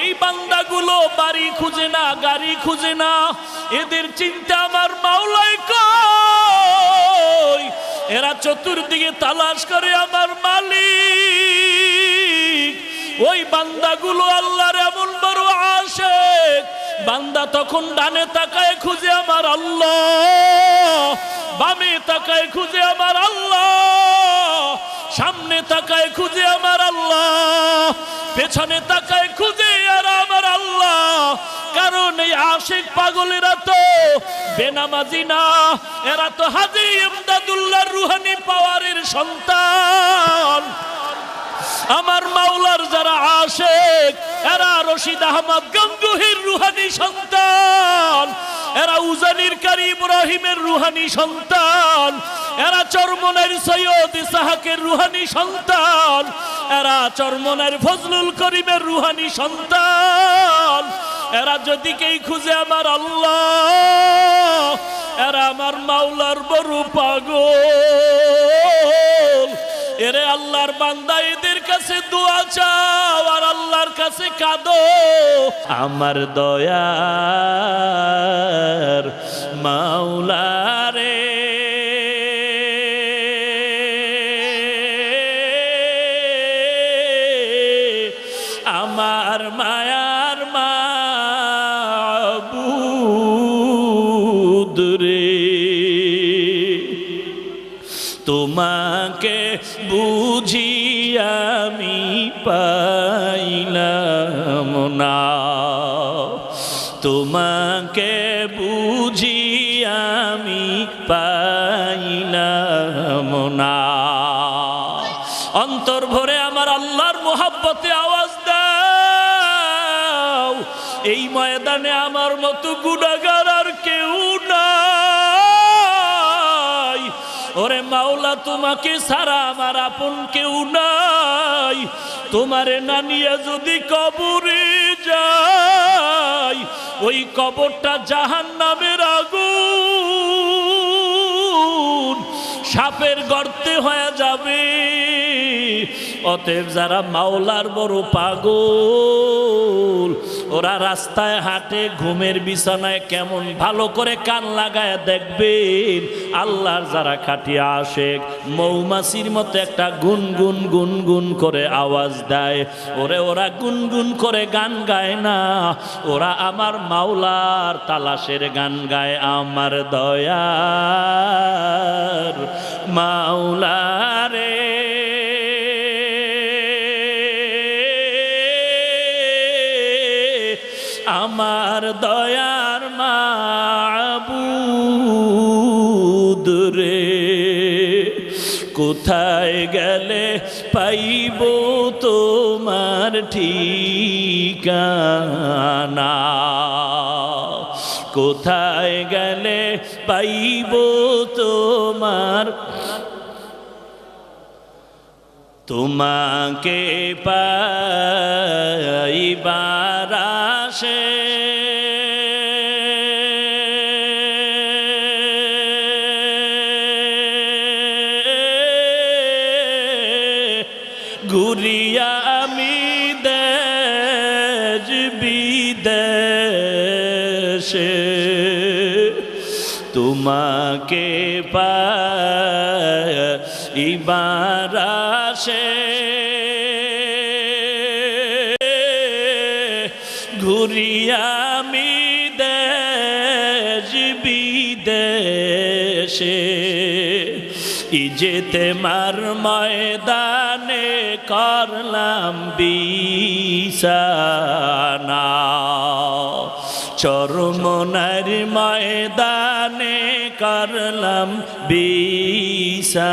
এই বান্দাগুলো বাড়ি খুঁজে না, গাড়ি খুঁজে না, এদের চিন্তা আমার মাওলাই কই। এরা চতুর্দিকে তালাশ করে আমার মালিক। ওই বান্দাগুলো আল্লাহর এমন বড় আশিক, বান্দা তখন ডানে তাকায় খুঁজে আমার আল্লাহ, বামে তাকায় খুঁজে আমার আল্লাহ, সামনে তাকায় খুঁজে আমার আল্লাহ, পেছনে তাকায় খুঁজে আর আমার আল্লাহ। কারণ এই আশিক পাগলেরা তো বেনামাজি না, এরা তো হাজী ইমদাদুল্লাহর রুহানি পাওয়ারের সন্তান। আমার মাওলার যারা আশিক, এরা রশিদ আহমদ গঙ্গুহির রুহানি সন্তান, এরা উজানির কারি ইব্রাহিমের রুহানি সন্তান, এরা চরমনের সৈয়দ ইসহাকের রুহানি সন্তান, এরা চরমনের ফজলুল করিমের রুহানি সন্তান। এরা যদি কেই খুঁজে আমার আল্লাহ, এরা আমার মাওলার বড় পাগল। এরে আল্লাহর বান্দা, এদের কাছে দোয়া চাও আর আল্লাহর কাছে কাঁদো। আমার দয়ার মাওলারে আমার মায়ার মাবুদ রে, তোমাকে বুঝি আমি পাইলাম না, তোমাকে বুঝি আমি পাইলাম না। অন্তর ভরে আমার আল্লাহর মোহাব্বতে আওয়াজ দাও। এই ময়দানে আমার মতো গুনাহগার আর কেউ নাই। ওরে মাওলা, তোমাকে ছাড়া আমার আপন কেউ নাই। তোমারে না নিয়ে যদি কবরে যাই, ওই কবরটা জাহান্নামের আগুন, সাপের গর্তে হয়ে যাবে। অতএব যারা মাওলার বড় পাগল, ওরা রাস্তায় হাঁটে, ঘুমের বিছানায় কেমন ভালো করে কান লাগায় দেখবেন। আল্লাহর যারা খাটিয়া আশিক, মৌমাছির মতো একটা গুনগুন গুনগুন করে আওয়াজ দেয়। ওরা গুনগুন করে গান গায় না, ওরা আমার মাওলার তালাশের গান গায়। আমার দয়ার মাওলারে আমার দয়ার মাবুদ রে, কোথায় গেলে পাইব তোমার ঠিকানা, কোথায় গেলে পাইব তোমার, তোমাকে পাইবার আশে ঘুরিয়া আমি দেশ বিদেশে, তোমাকে পাইবার আশে ঘুরিয়া আমি দেশ বিদেশে। ইজতেমার ময়দানে করলাম বিছানা, চরমনার ময়দানে করলাম বিছানা,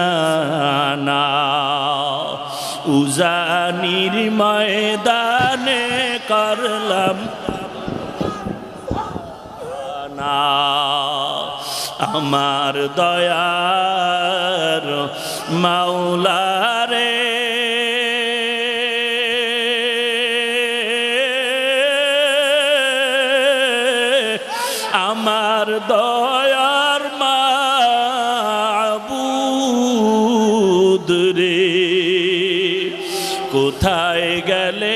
উজানির ময়দানে করলাম না। আমার দয়ার মাওলারে আমার দয়ার মাবুদ রে, কোথায় গেলে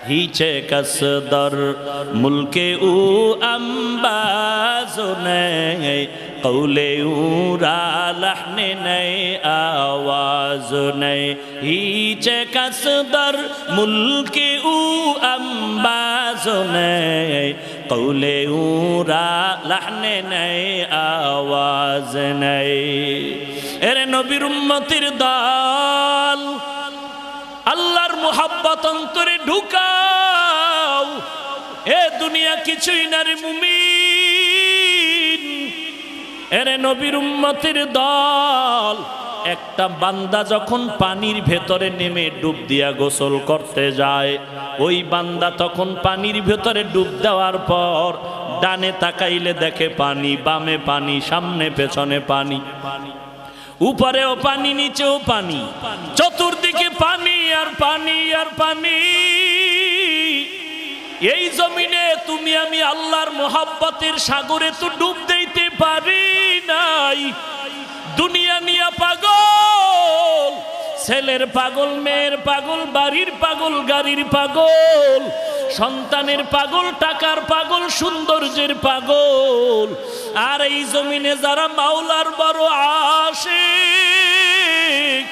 هیچ کس در ملک او انباز نہیں قول او را لحن نہیں آواز نہیں هیچ کس در ملک او انباز نہیں قول او را لحن نہیں آواز نہیں এরে নবীর উম্মতের দল আল্লাহর মোহাব্বত অন্তরে ঢুকাও এ দুনিয়া কিছুই না রে মুমিন এরে নবীর উম্মতের দল একটা বান্দা যখন পানির ভেতরে নেমে ডুব দিয়া গোসল করতে যায় ওই বান্দা তখন পানির ভেতরে ডুব দেওয়ার পর ডানে তাকাইলে দেখে পানি বামে পানি সামনে পেছনে পানি উপরেও পানি নিচেও পানি চতুর্দিকে পানি আর পানি আর পানি এই জমিনে তুমি আমি আল্লাহর মোহাব্বতের সাগরে তো ডুব দিতে পারি নাই দুনিয়া নিয়া পাগল ছেলের পাগল মেয়ের পাগল বাড়ির পাগল গাড়ির পাগল সন্তানের পাগল টাকার পাগল সৌন্দর্যের পাগল আর এই জমিনে যারা মাওলার বড় আশিক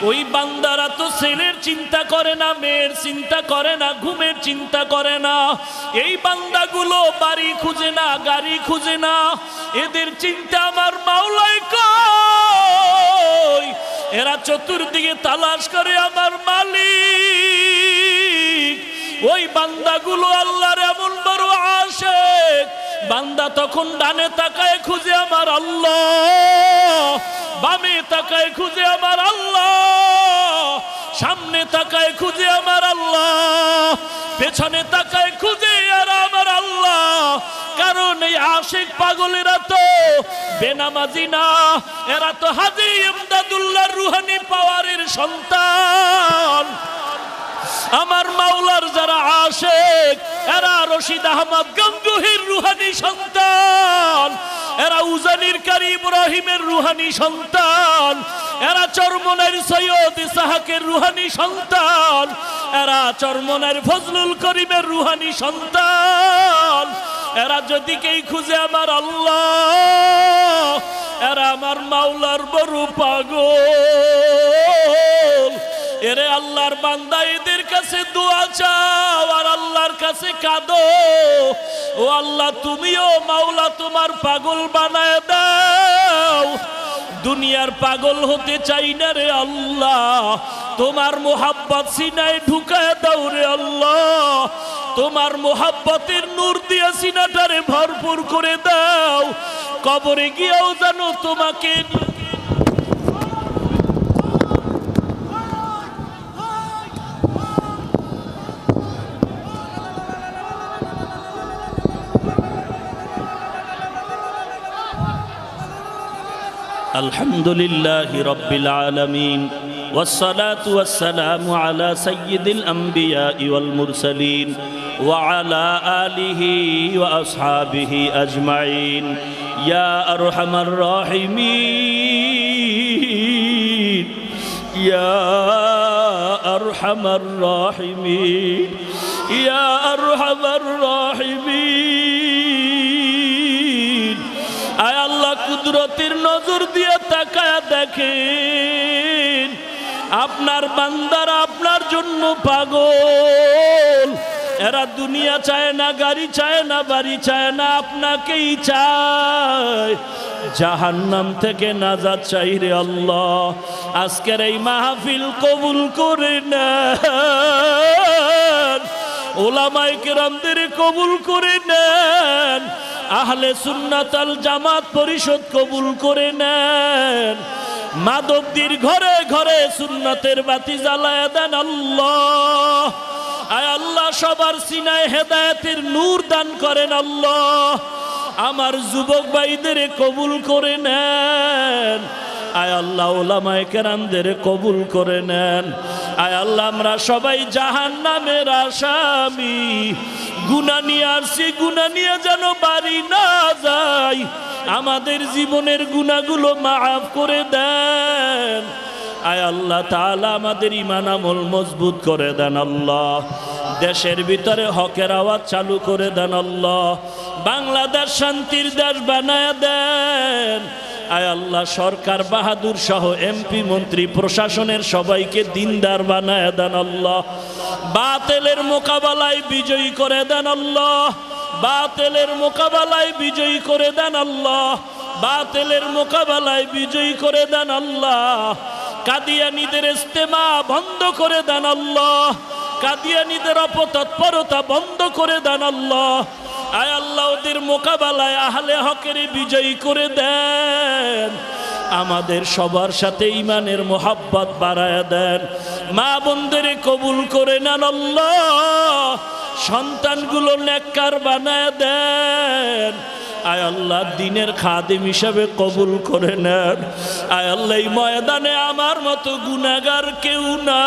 ওই বান্দারা তো ছেলের চিন্তা করে না মেয়ের চিন্তা করে না ঘুমের চিন্তা করে না এই বান্দাগুলো বাড়ি খুঁজে না গাড়ি খুঁজে না এদের চিন্তা আমার মাওলাই কই এরা চতুর্দিকে তালাশ করে আমার মালিক ওই বান্দাগুলো আল্লাহর এমন বড় আশিক বান্দা তখন ডানে তাকায় খুঁজে আমার আল্লাহ বামে তাকায় খুঁজে আমার আল্লাহ সামনে তাকায় খুঁজে আমার আল্লাহ পেছনে তাকায় খুঁজে আর আমার আল্লাহ কারণ এই আশিক পাগলেরা তো বেনামাজি না এরা তো হাজী ইমদাদুল্লাহর রুহানি পাওয়ারের সন্তান আমার মাওলার যারা আশিক এরা রশিদ আহমদ গঙ্গুহির রুহানি সন্তান এরা উজানির কারি ইব্রাহিমের রুহানি সন্তান এরা চরমনের সৈয়দ ইসহাকের রুহানি সন্তান এরা চরমনের ফজলুল করিমের রুহানি সন্তান এরা যদি কেই খুঁজে আমার আল্লাহ এরা আমার মাওলার বড় পাগল এরে আল্লাহর বান্দা এদের কাছে দোয়া চাও আর আল্লাহর কাছে কাঁদো ও আল্লাহ তুমিও মাওলা তোমার পাগল বানায় দাও দুনিয়ার পাগল হতে চাই না রে আল্লাহ তোমার মোহাব্বত সিনায় ঢুকায় দাও রে আল্লাহ তোমার মোহাব্বতের নূর দিয়ে সিনাটারে ভরপুর করে দাও কবরে গিয়েও জানো তোমাকে الحمد لله رب العالمين والصلاة والسلام على سيد الأنبياء والمرسلين وعلى آله وأصحابه أجمعين يا أرحم الراحمين يا أرحم الراحمين يا أرحم الراحمين আয় আল্লাহ কুদরতের নজর দিয়ে তাকায়া দেখেন আপনার বান্দারা আপনার জন্য পাগল এরা দুনিয়া চায় না গাড়ি চায় না বাড়ি চায় না আপনাকেই চায় জাহান্নাম থেকে নাজাত চাই রে আল্লাহ আজকের এই মাহফিল কবুল করে নেন ওলামায়ে কেরামদের কবুল করে নেন আহলে সুন্নাত আল জামাত পরিষদ কবুল করে নেন মাদকদের ঘরে ঘরে সুন্নাতের বাতি জ্বালায় দেন আল্লাহ আয় আল্লাহ সবার সিনায় হেদায়েতের নূর দান করেন আল্লাহ আমার যুবক ভাইদের কবুল করে নেন আয় আল্লাহ ওলামায়ে কেরামদের কবুল করে নেন আয় আল্লাহ আমরা সবাই জাহান্নামের আসামি গুনাহ নিয়ে আসছি গুনাহ নিয়ে যেন বাড়ি না যাই আমাদের জীবনের গুনাহগুলো মাফ করে দেন আয় আল্লাহ তাআলা আমাদের ঈমান আমল মজবুত করে দেন আল্লাহ দেশের ভিতরে হকের আওয়াজ চালু করে দেন আল্লাহ। বাংলাদেশ শান্তির দেশ বানায় দেন। আয় আল্লাহ, সরকার বাহাদুর সহ এমপি মন্ত্রী প্রশাসনের সবাইকে দিনদার বানায় দেন আল্লাহ। বাতিলের মোকাবেলায় বিজয়ী করে দেন আল্লাহ। বাতিলের মোকাবেলায় বিজয়ী করে দেন আল্লাহ। বাতিলের মোকাবেলায় বিজয়ী করে দেন আল্লাহ। কাদিয়ানীদের ইস্তেমা বন্ধ করে দেন আল্লাহ। কাদিয়ানীদের অপতৎপরতা বন্ধ করে দেন আল্লাহ। আয় আল্লাহ, ওদের মোকাবেলায় আহলে হকের বিজয়ী করে দেন। আমাদের সবার সাথে ঈমানের মোহাব্বত বাড়ায় দেন। মা বোনদের কবুল করে নেন আল্লাহ। সন্তানগুলো নেককার বানায় দেন। আয় আল্লাহ, দ্বীনের খাদিম হিসাবে কবুল করে নেন। আয় আল্লাহ, এই ময়দানে আমার মতো গুনাহগার কেউ না।